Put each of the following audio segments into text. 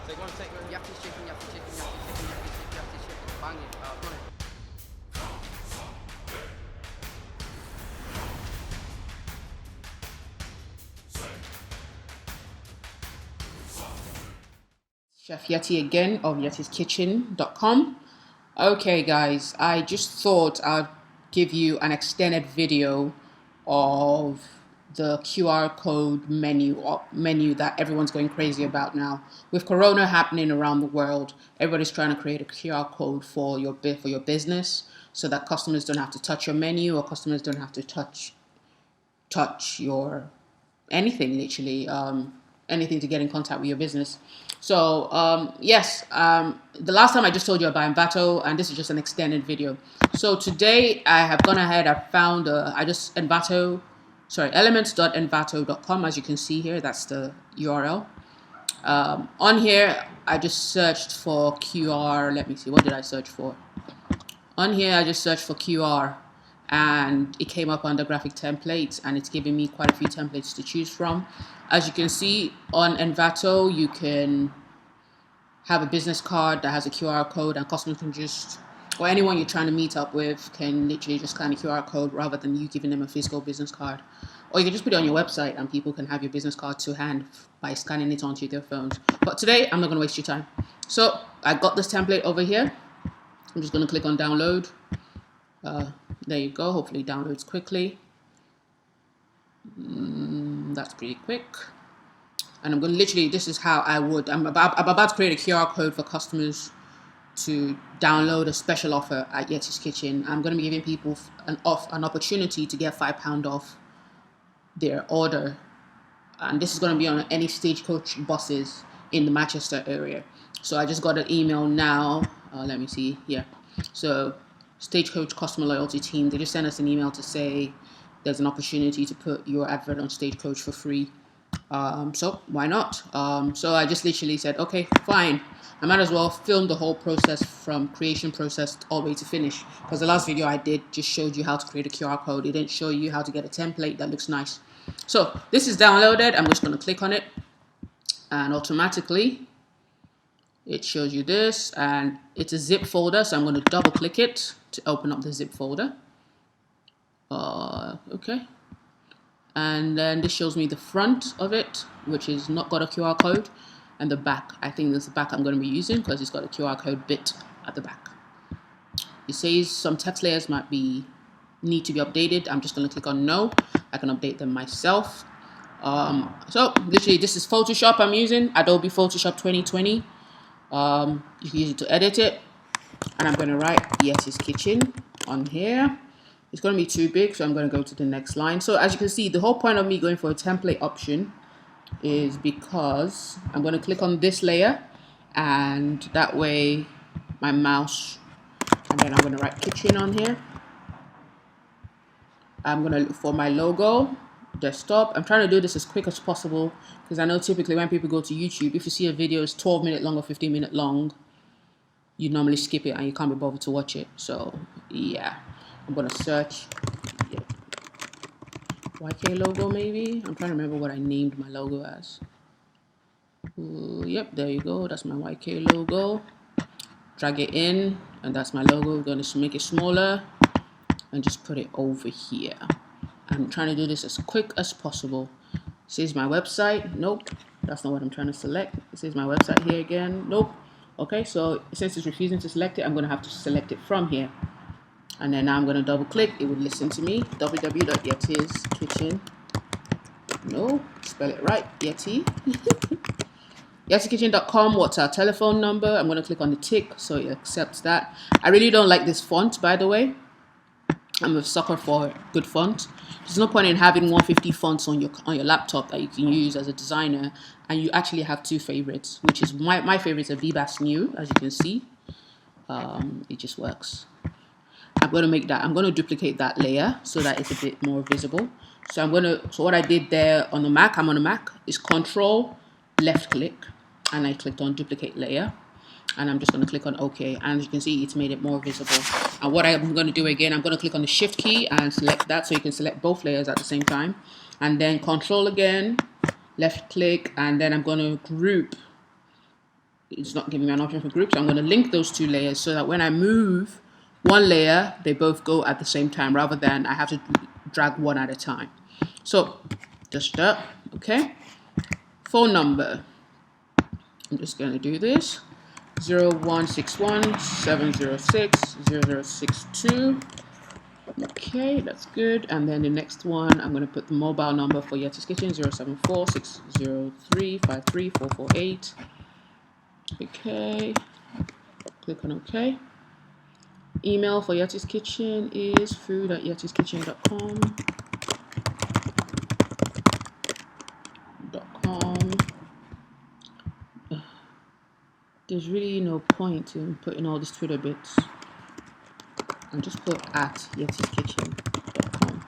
So you want to take the Yettis chicken, Yettis chicken, Yettis chicken, Yettis chicken, Yettis chicken, bang it, done it. Chef Yeti again of yettiskitchen.com. Okay guys, I just thought I'd give you an extended video of the QR code menu that everyone's going crazy about now. With Corona happening around the world, everybody's trying to create a QR code for your business so that customers don't have to touch your menu, or customers don't have to touch your anything, literally, anything to get in contact with your business. So yes, the last time I just told you about Envato, and this is just an extended video. So today I have gone ahead, I found elements.envato.com. As you can see here, that's the URL. On here I just searched for QR. Let me see, what did I search for? On here I just searched for QR, and it came up under graphic templates, and it's giving me quite a few templates to choose from. As you can see, on Envato you can have a business card that has a QR code, and customers can just, or anyone you're trying to meet up with, can literally just scan a QR code rather than you giving them a physical business card. Or you can just put it on your website and people can have your business card to hand by scanning it onto their phones. But today I'm not going to waste your time. So I got this template over here. I'm just going to click on download. There you go. Hopefully it downloads quickly. That's pretty quick. And I'm going to literally, this is how I would, I'm about to create a QR code for customers to download a special offer at Yettis Kitchen. I'm going to be giving people an opportunity to get £5 off their order. And this is going to be on any Stagecoach buses in the Manchester area. So I just got an email now. Let me see. Yeah. So Stagecoach customer loyalty team, they just sent us an email to say there's an opportunity to put your advert on Stagecoach for free. So why not? So I just literally said, okay, fine. I might as well film the whole process from creation process all the way to finish, because the last video I did just showed you how to create a QR code. It didn't show you how to get a template that looks nice. So this is downloaded. I'm just going to click on it, and automatically it shows you this, and it's a zip folder. So I'm going to double click it to open up the zip folder. Okay. And then this shows me the front of it, which is not got a QR code, and the back. I think this is the back I'm going to be using because it's got a QR code bit at the back. It says some text layers need to be updated. I'm just going to click on no. I can update them myself. So literally this is Photoshop I'm using, Adobe Photoshop 2020. You can use it to edit it, and I'm going to write Yettis Kitchen on here. It's going to be too big, so I'm going to go to the next line. So as you can see, the whole point of me going for a template option is because I'm going to click on this layer, and that way my mouse, and then I'm going to write kitchen on here. I'm going to look for my logo, desktop. I'm trying to do this as quick as possible because I know typically when people go to YouTube, if you see a video is 12-minute long or 15-minute long, you normally skip it and you can't be bothered to watch it. So yeah, I'm going to search YK logo maybe. I'm trying to remember what I named my logo as. Yep, there you go. That's my YK logo. Drag it in, and that's my logo. We're going to make it smaller and just put it over here. I'm trying to do this as quick as possible. It says my website. Nope, that's not what I'm trying to select. It says my website here again. Nope. Okay, so since it's refusing to select it, I'm going to have to select it from here. And then now I'm going to double click. It would listen to me. www.yettiskitchen. No, spell it right. Yeti. Yettiskitchen.com. What's our telephone number? I'm going to click on the tick so it accepts that. I really don't like this font, by the way. I'm a sucker for good font. There's no point in having 150 fonts on your laptop that you can use as a designer, and you actually have two favorites, which is my favorites are VBAS New, as you can see. It just works. I'm going to duplicate that layer so that it's a bit more visible. So what I did there on the Mac, I'm on a Mac, is Control left click, and I clicked on duplicate layer, and I'm just going to click on OK, and as you can see, it's made it more visible. And what I'm going to do again, I'm going to click on the Shift key and select that, so you can select both layers at the same time, and then Control again, left click, and then I'm going to group it's not giving me an option for groups. I'm going to link those two layers so that when I move one layer, they both go at the same time rather than I have to drag one at a time. So just that, okay. Phone number. I'm just going to do this. 0161-706-0062. Okay, that's good. And then the next one, I'm going to put the mobile number for Yettis Kitchen, 074-603-53448. Okay, click on OK. Email for Yettis Kitchen is food@yettiskitchen.com. There's really no point in putting all these Twitter bits. And just put @yettiskitchen.com.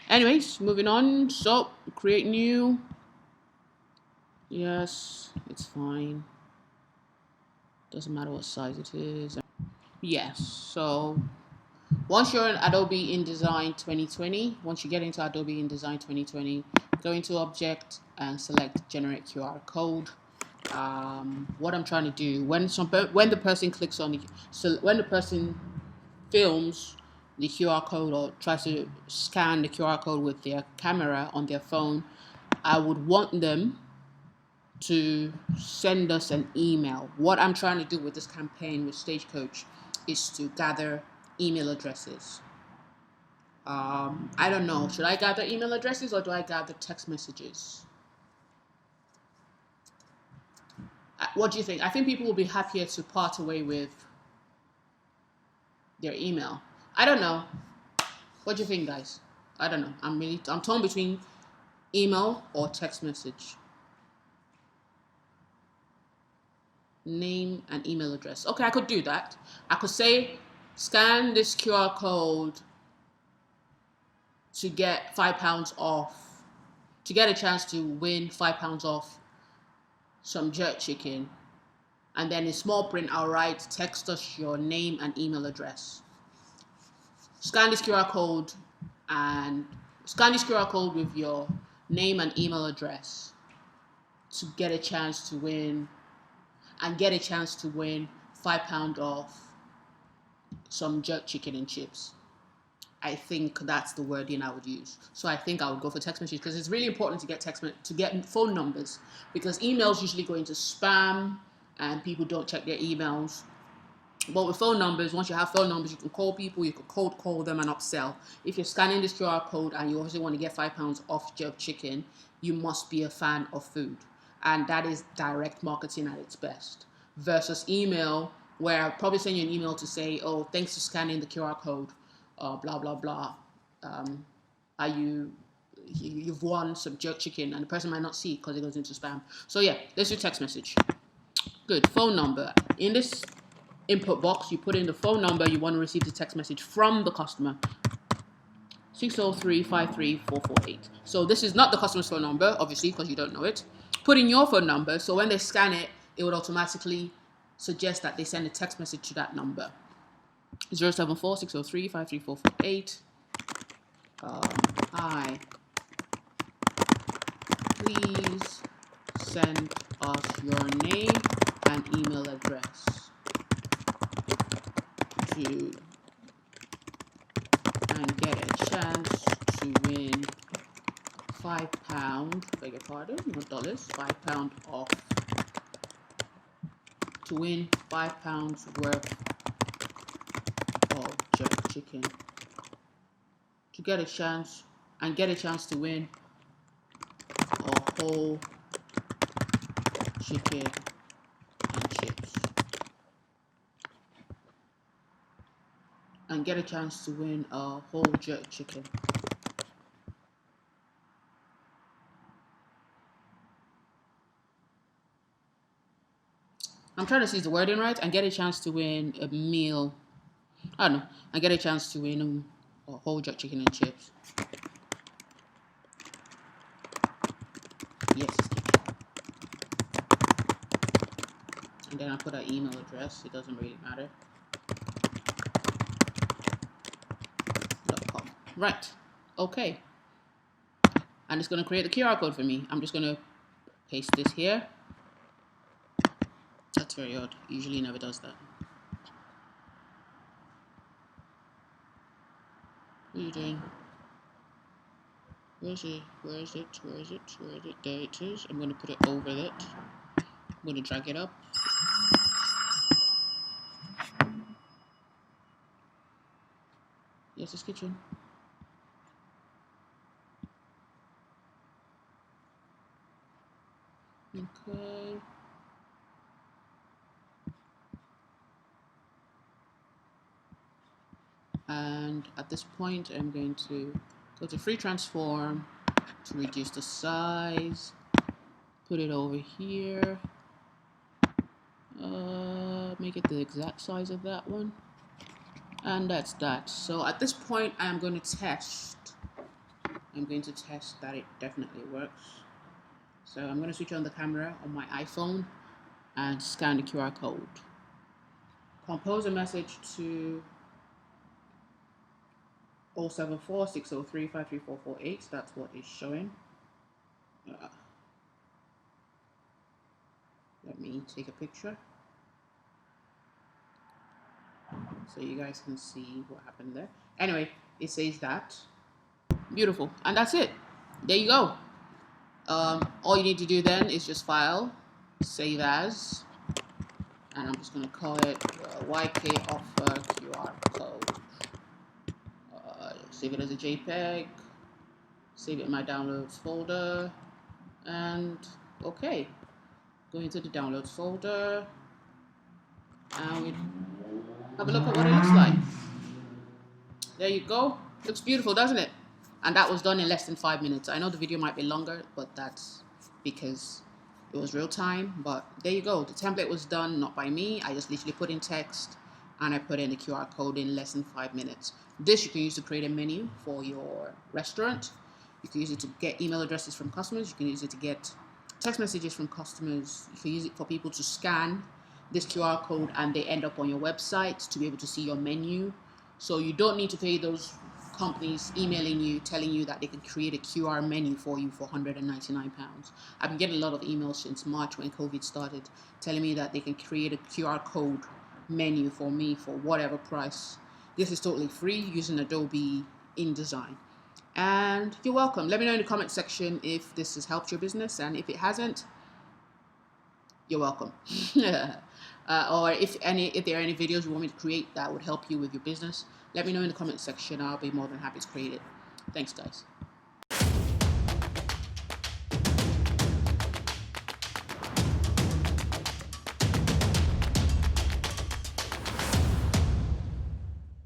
Anyways, moving on. So create new. Yes, it's fine. Doesn't matter what size it is. Yes, so once you're in Adobe InDesign 2020, once you get into Adobe InDesign 2020, go into Object and select Generate QR Code. What I'm trying to do, when the person clicks on the, so when the person films the QR code or tries to scan the QR code with their camera on their phone, I would want them to send us an email. What I'm trying to do with this campaign with Stagecoach is to gather email addresses. I don't know, should I gather email addresses or do I gather text messages? What do you think? I think people will be happier to part away with their email. I don't know. What do you think, guys? I don't know. I'm torn between email or text message. Name and email address. Okay, I could do that. I could say scan this QR code to get £5 off, to get a chance to win £5 off some jerk chicken. And then in small print, I'll write, text us your name and email address. Scan this QR code with your name and email address to get a chance to win, and get a chance to win £5 off some jerk chicken and chips. I think that's the wording I would use. So I think I would go for text message because it's really important to get phone numbers, because emails usually go into spam and people don't check their emails. But with phone numbers, once you have phone numbers, you can call people, you can cold call them and upsell. If you're scanning this QR code and you obviously want to get £5 off jerk chicken, you must be a fan of food. And that is direct marketing at its best. Versus email, where I'll probably send you an email to say, oh, thanks for scanning the QR code, blah, blah, blah. You've won some jerk chicken, and the person might not see it because it goes into spam. So yeah, let's do text message. Good. Phone number. In this input box, you put in the phone number you want to receive the text message from the customer. 603-53448. So this is not the customer's phone number, obviously, because you don't know it. Put in your phone number, so when they scan it, it would automatically suggest that they send a text message to that number. 074-603-53448. Hi. Please send us your name and email address and get a chance to win £5, beg your pardon, not dollars, £5 off. To win £5 worth of jerk chicken. To get a chance to win a whole chicken and chips. And get a chance to win a whole jerk chicken. I'm trying to see the wording right. And get a chance to win a meal. I don't know. And get a chance to win a whole jerk chicken and chips. Yes. And then I put our email address. It doesn't really matter. .com. Right. Okay. And it's going to create the QR code for me. I'm just going to paste this here. That's very odd. Usually never does that. What are you doing? Where is it? Where is it? Where is it? Where is it? There it is. I'm going to put it over that. I'm going to drag it up. Yettis kitchen. Okay. And at this point, I'm going to go to free transform to reduce the size. Put it over here. Make it the exact size of that one. And that's that. So at this point, I'm going to test. I'm going to test that it definitely works. So I'm going to switch on the camera on my iPhone and scan the QR code. Compose a message to 074 603 53448. That's what is showing. Let me take a picture so you guys can see what happened there. Anyway, it says that. Beautiful. And that's it. There you go. All you need to do then is just file, save as, and I'm just going to call it YK offer QR code. Save it as a JPEG, save it in my downloads folder, and okay. Go into the downloads folder, and we have a look at what it looks like. There you go. Looks beautiful, doesn't it? And that was done in less than 5 minutes. I know the video might be longer, but that's because it was real time. But there you go. The template was done not by me. I just literally put in text and I put in the QR code in less than 5 minutes. This you can use to create a menu for your restaurant. You can use it to get email addresses from customers. You can use it to get text messages from customers. You can use it for people to scan this QR code and they end up on your website to be able to see your menu. So you don't need to pay those companies emailing you, telling you that they can create a QR menu for you for £199. I've been getting a lot of emails since March when COVID started, telling me that they can create a QR code menu for me for whatever price. This is totally free using Adobe InDesign. And you're welcome. Let me know in the comment section if this has helped your business, and if it hasn't, you're welcome. Or if there are any videos you want me to create that would help you with your business, let me know in the comment section. I'll be more than happy to create it. Thanks, guys.